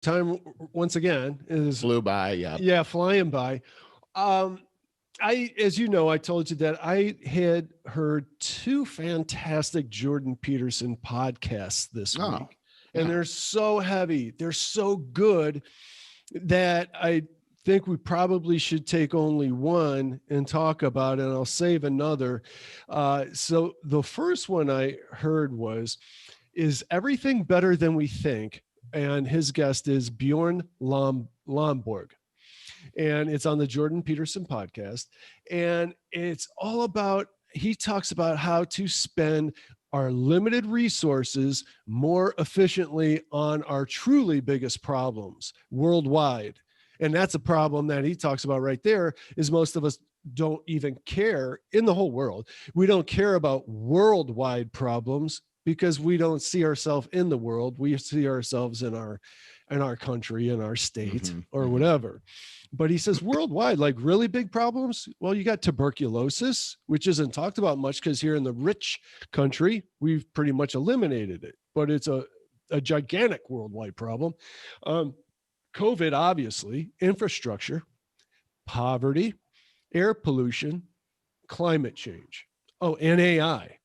time once again is Flew by. Yeah. yeah, flying by. As you know, I told you that I had heard two fantastic Jordan Peterson podcasts this Oh, week, and they're so heavy, they're so good that I think we probably should take only one and talk about it, and I'll save another. So the first one I heard was, "Is everything better than we think?" And his guest is Bjorn Lomborg, and it's on the Jordan Peterson podcast. And it's all about, he talks about how to spend our limited resources more efficiently on our truly biggest problems worldwide. And that's a problem that he talks about right there, is most of us don't even care in the whole world. We don't care about worldwide problems because we don't see ourselves in the world. We see ourselves in our country, in our state, or whatever. But he says worldwide, like really big problems. Well, you got tuberculosis, which isn't talked about much because here in the rich country, we've pretty much eliminated it, but it's a gigantic worldwide problem. COVID, obviously, infrastructure, poverty, air pollution, climate change. Oh, and AI.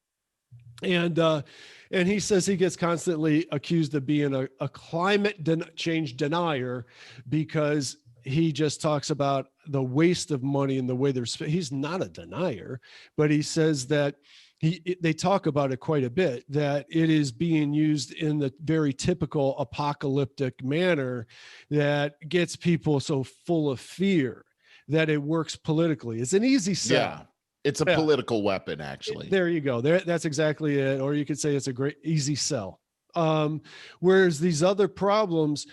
And he says he gets constantly accused of being a climate change denier because he just talks about the waste of money and the way he's not a denier, but he says that they talk about it quite a bit, that it is being used in the very typical apocalyptic manner that gets people so full of fear that it works politically. It's an easy sell. Yeah. It's a political weapon, actually. There you go. That's exactly it. Or you could say it's a great, easy sell. Whereas these other problems,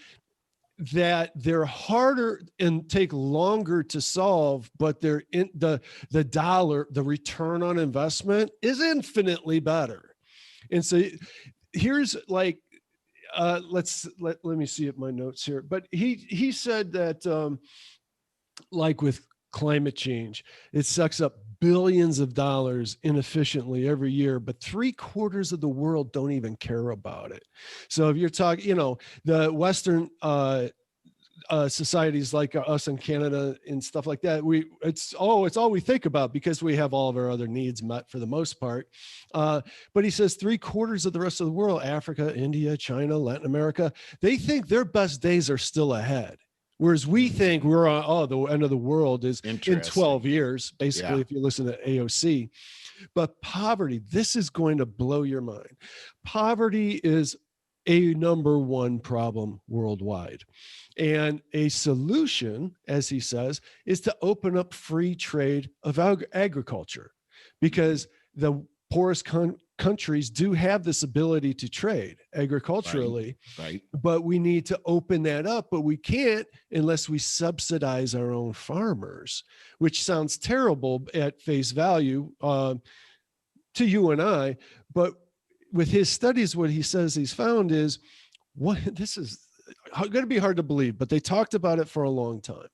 that they're harder and take longer to solve, but they're in the return on investment is infinitely better. And so here's like, let me see at my notes here. But he said that like with climate change, it sucks up billions of dollars inefficiently every year, but 3/4 of the world don't even care about it. So if you're talking, the Western societies like us in Canada and stuff like that, it's all we think about because we have all of our other needs met for the most part. But he says 3/4 of the rest of the world, Africa, India, China, Latin America, they think their best days are still ahead. Whereas we think we're on, the end of the world is in 12 years, basically, if you listen to AOC. But poverty, this is going to blow your mind. Poverty is a number one problem worldwide. And a solution, as he says, is to open up free trade of agriculture, because the poorest countries do have this ability to trade agriculturally, right? But we need to open that up, but we can't unless we subsidize our own farmers, which sounds terrible at face value to you and I. But with his studies, what he says he's found is, this is going to be hard to believe, but they talked about it for a long time.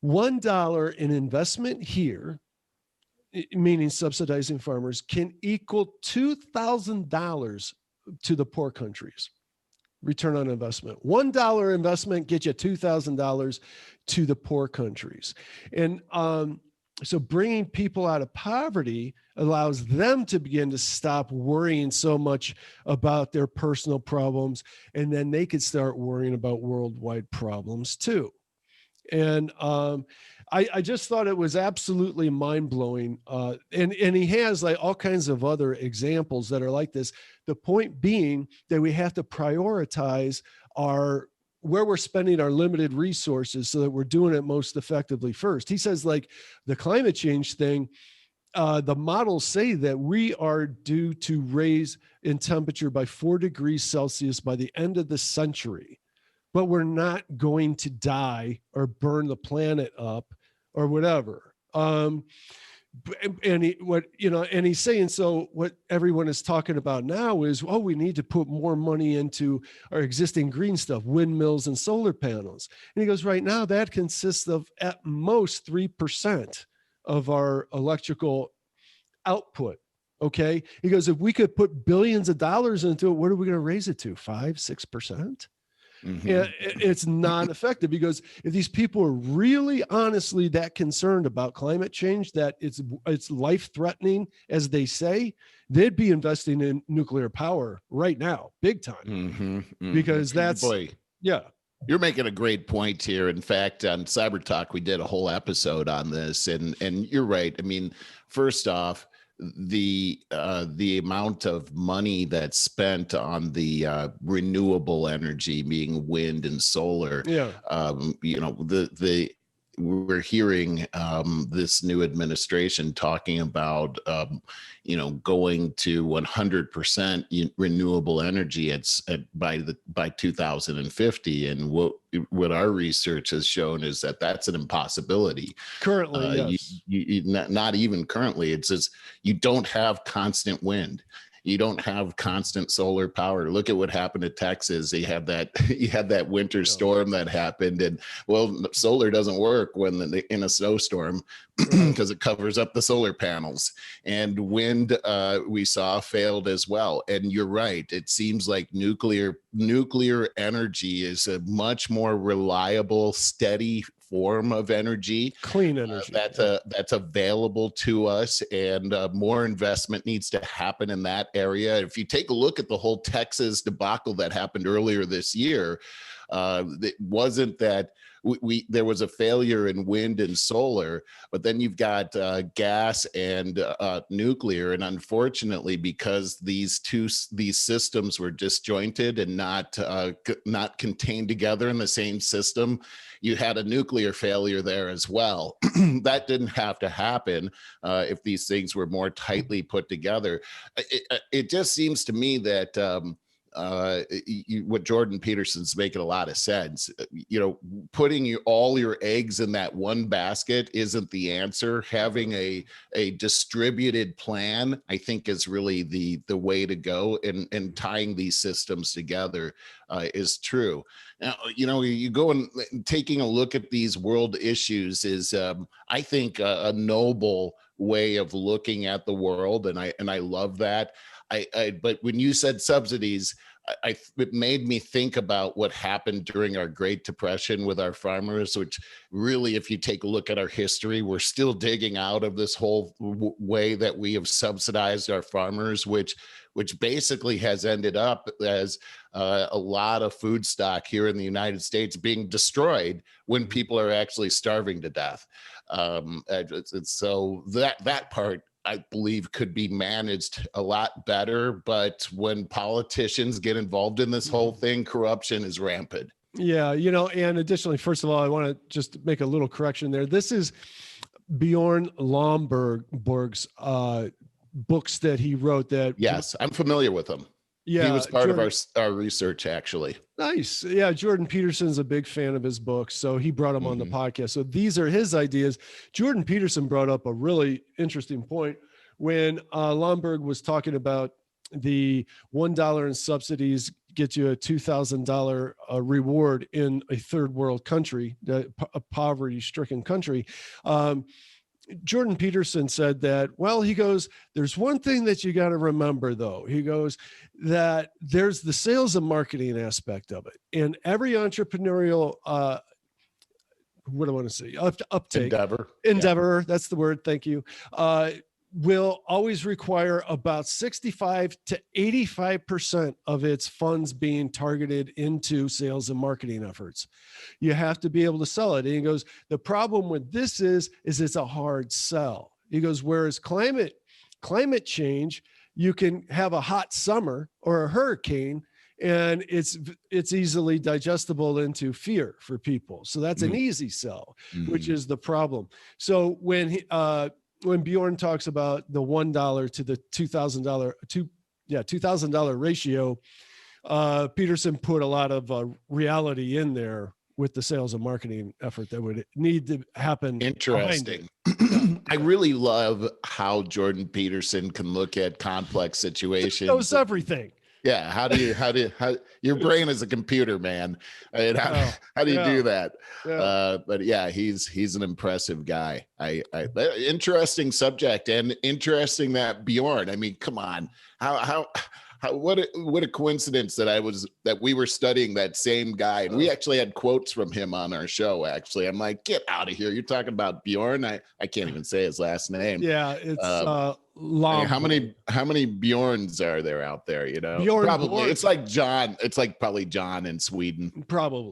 $1 in investment here, meaning subsidizing farmers, can equal $2,000 to the poor countries. Return on investment. $1 investment gets you $2,000 to the poor countries. And so bringing people out of poverty allows them to begin to stop worrying so much about their personal problems, and then they could start worrying about worldwide problems too. And I just thought it was absolutely mind-blowing. And he has like all kinds of other examples that are like this. The point being that we have to prioritize where we're spending our limited resources so that we're doing it most effectively first. He says, like the climate change thing, the models say that we are due to raise in temperature by 4 degrees Celsius by the end of the century, but we're not going to die or burn the planet up or whatever. And he's saying, so what everyone is talking about now is, we need to put more money into our existing green stuff, windmills and solar panels. And he goes, right now that consists of at most 3% of our electrical output. Okay. He goes, if we could put billions of dollars into it, what are we going to raise it to? 5-6%? And it's not effective, because if these people are really honestly that concerned about climate change, that it's life-threatening, as they say, they'd be investing in nuclear power right now, big time. Because that's, boy, yeah. You're making a great point here. In fact, on Cyber Talk, we did a whole episode on this, and you're right. I mean, first off, the amount of money that's spent on the renewable energy, being wind and solar. Yeah. We're hearing this new administration talking about going to 100% renewable energy by 2050, and what our research has shown is that that's an impossibility Currently. Yes. Not even currently. It says you don't have constant wind. You don't have constant solar power. Look at what happened to Texas. You had that winter storm that happened, and solar doesn't work in a snowstorm because it covers up the solar panels. And wind, we saw, failed as well. And you're right. It seems like nuclear energy is a much more reliable, steady form of energy, clean energy that's available to us, and more investment needs to happen in that area. If you take a look at the whole Texas debacle that happened earlier this year, it wasn't that there was a failure in wind and solar, but then you've got gas and nuclear, and unfortunately, because these systems were disjointed and not contained together in the same system, you had a nuclear failure there as well. That didn't have to happen if these things were more tightly put together. It just seems to me that what Jordan Peterson's making a lot of sense. Putting all your eggs in that one basket isn't the answer. Having a distributed plan, I think, is really the way to go, and tying these systems together is true. Now, you go and taking a look at these world issues is, I think, a noble way of looking at the world, and I love that. But when you said subsidies, it made me think about what happened during our Great Depression with our farmers, which really, if you take a look at our history, we're still digging out of this whole way that we have subsidized our farmers, which basically has ended up as a lot of food stock here in the United States being destroyed when people are actually starving to death. So that part, I believe, could be managed a lot better. But when politicians get involved in this whole thing, corruption is rampant. Yeah. And additionally, first of all, I want to just make a little correction there. This is Bjorn Lomborg's books that he wrote. Yes, I'm familiar with him. Yeah, he was part of our research, actually. Nice. Yeah, Jordan Peterson's a big fan of his books, so he brought him on the podcast. So these are his ideas. Jordan Peterson brought up a really interesting point when Lomborg was talking about the $1 in subsidies get you a $2,000 reward in a third world country, a poverty-stricken country. Jordan Peterson said that, he goes, there's one thing that you got to remember, though. He goes that there's the sales and marketing aspect of it. And every entrepreneurial, what do I want to say? Uptake. Endeavor. Yeah. That's the word. Thank you. Will always require about 65 to 85% of its funds being targeted into sales and marketing efforts. You have to be able to sell it. And he goes, the problem with this is it's a hard sell. He goes, whereas climate change, you can have a hot summer or a hurricane, and it's easily digestible into fear for people. So that's an easy sell, which is the problem. So when Bjorn talks about the $1 to the $2,000, $2,000 ratio, Peterson put a lot of reality in there with the sales and marketing effort that would need to happen. Interesting. I really love how Jordan Peterson can look at complex situations. It knows everything. Yeah. How your brain is a computer, man. I mean, how do you do that? Yeah. But yeah, he's an impressive guy. Interesting subject, and interesting that Bjorn, I mean, come on, how what a coincidence that we were studying that same guy, and we actually had quotes from him on our show. Actually, I'm like, get out of here! You're talking about Bjorn. I can't even say his last name. Yeah, it's Lomborg. Lomborg. How many Bjorns are there out there? You know, Bjorn probably Borg. it's like John. It's like probably John in Sweden. Probably.